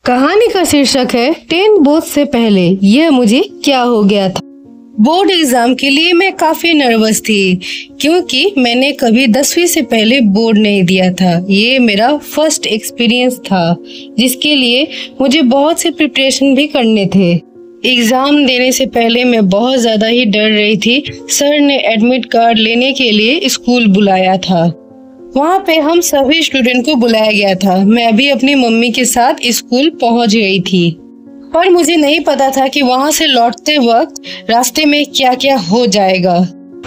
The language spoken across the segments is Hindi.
कहानी का शीर्षक है 10 बोर्ड से पहले यह मुझे क्या हो गया था। बोर्ड एग्जाम के लिए मैं काफी नर्वस थी क्योंकि मैंने कभी 10वीं से पहले बोर्ड नहीं दिया था। ये मेरा फर्स्ट एक्सपीरियंस था जिसके लिए मुझे बहुत से प्रिपरेशन भी करने थे। एग्जाम देने से पहले मैं बहुत ज्यादा ही डर रही थी। सर ने एडमिट कार्ड लेने के लिए स्कूल बुलाया था। वहाँ पे हम सभी स्टूडेंट को बुलाया गया था। मैं भी अपनी मम्मी के साथ स्कूल पहुँच गई थी, पर मुझे नहीं पता था कि वहाँ से लौटते वक्त रास्ते में क्या क्या हो जाएगा।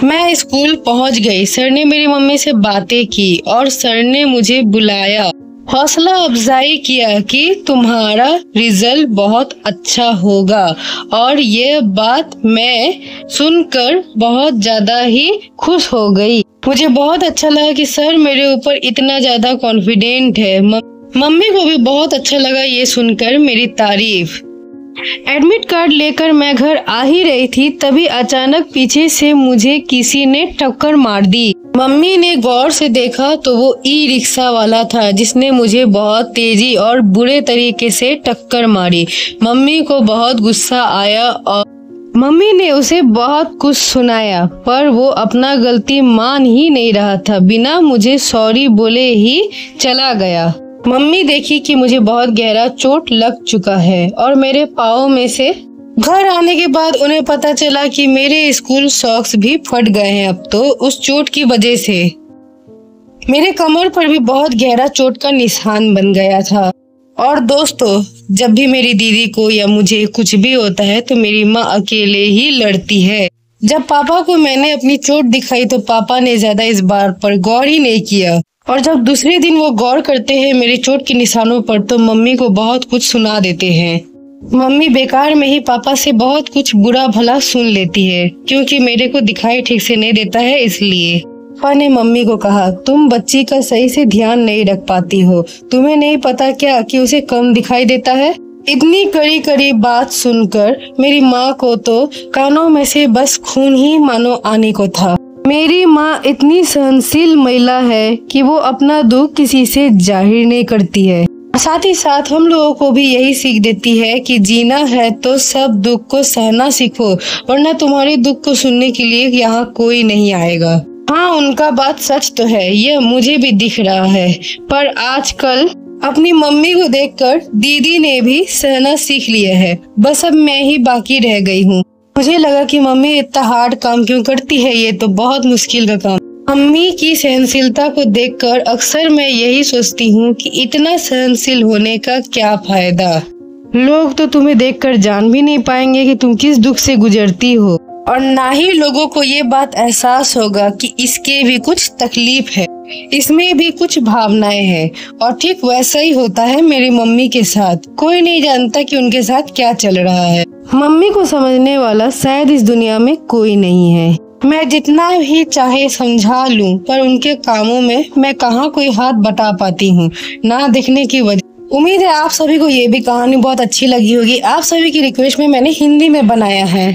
मैं स्कूल पहुँच गई। सर ने मेरी मम्मी से बातें की और सर ने मुझे बुलाया, हौसला अफजाई किया कि तुम्हारा रिजल्ट बहुत अच्छा होगा। और ये बात मैं सुनकर बहुत ज्यादा ही खुश हो गई। मुझे बहुत अच्छा लगा कि सर मेरे ऊपर इतना ज्यादा कॉन्फिडेंट है। मम्मी को भी बहुत अच्छा लगा ये सुनकर मेरी तारीफ। एडमिट कार्ड लेकर मैं घर आ ही रही थी, तभी अचानक पीछे से मुझे किसी ने टक्कर मार दी। मम्मी ने गौर से देखा तो वो ई रिक्शा वाला था जिसने मुझे बहुत तेजी और बुरे तरीके से टक्कर मारी। मम्मी को बहुत गुस्सा आया और मम्मी ने उसे बहुत कुछ सुनाया, पर वो अपना गलती मान ही नहीं रहा था। बिना मुझे सॉरी बोले ही चला गया। मम्मी देखी कि मुझे बहुत गहरा चोट लग चुका है और मेरे पाँव में से। घर आने के बाद उन्हें पता चला कि मेरे स्कूल सॉक्स भी फट गए हैं। अब तो उस चोट की वजह से मेरे कमर पर भी बहुत गहरा चोट का निशान बन गया था। और दोस्तों, जब भी मेरी दीदी को या मुझे कुछ भी होता है तो मेरी माँ अकेले ही लड़ती है। जब पापा को मैंने अपनी चोट दिखाई तो पापा ने ज्यादा इस बार पर गौर ही नहीं किया, और जब दूसरे दिन वो गौर करते हैं मेरी चोट के निशानों पर तो मम्मी को बहुत कुछ सुना देते हैं। मम्मी बेकार में ही पापा से बहुत कुछ बुरा भला सुन लेती है क्योंकि मेरे को दिखाई ठीक से नहीं देता है। इसलिए पापा ने मम्मी को कहा, तुम बच्ची का सही से ध्यान नहीं रख पाती हो, तुम्हें नहीं पता क्या कि उसे कम दिखाई देता है। इतनी कड़ी कड़ी बात सुनकर मेरी माँ को तो कानों में से बस खून ही मानो आने को था। मेरी माँ इतनी सहनशील महिला है कि वो अपना दुख किसी से जाहिर नहीं करती है। साथ ही साथ हम लोगों को भी यही सीख देती है कि जीना है तो सब दुख को सहना सीखो, वरना तुम्हारे दुख को सुनने के लिए यहाँ कोई नहीं आएगा। हाँ, उनका बात सच तो है, यह मुझे भी दिख रहा है। पर आजकल अपनी मम्मी को देखकर दीदी ने भी सहना सीख लिया है। बस अब मैं ही बाकी रह गई हूँ। मुझे लगा कि मम्मी इतना हार्ड काम क्यों करती है, ये तो बहुत मुश्किल का काम। मम्मी की सहनशीलता को देखकर अक्सर मैं यही सोचती हूँ कि इतना सहनशील होने का क्या फायदा। लोग तो तुम्हें देखकर जान भी नहीं पाएंगे कि तुम किस दुख से गुजरती हो, और ना ही लोगों को ये बात एहसास होगा कि इसके भी कुछ तकलीफ है, इसमें भी कुछ भावनाएं हैं। और ठीक वैसा ही होता है मेरी मम्मी के साथ। कोई नहीं जानता कि उनके साथ क्या चल रहा है। मम्मी को समझने वाला शायद इस दुनिया में कोई नहीं है। मैं जितना भी चाहे समझा लूं, पर उनके कामों में मैं कहाँ कोई हाथ बटा पाती हूँ, ना दिखने की वजह। उम्मीद है आप सभी को ये भी कहानी बहुत अच्छी लगी होगी। आप सभी की रिक्वेस्ट में मैंने हिंदी में बनाया है।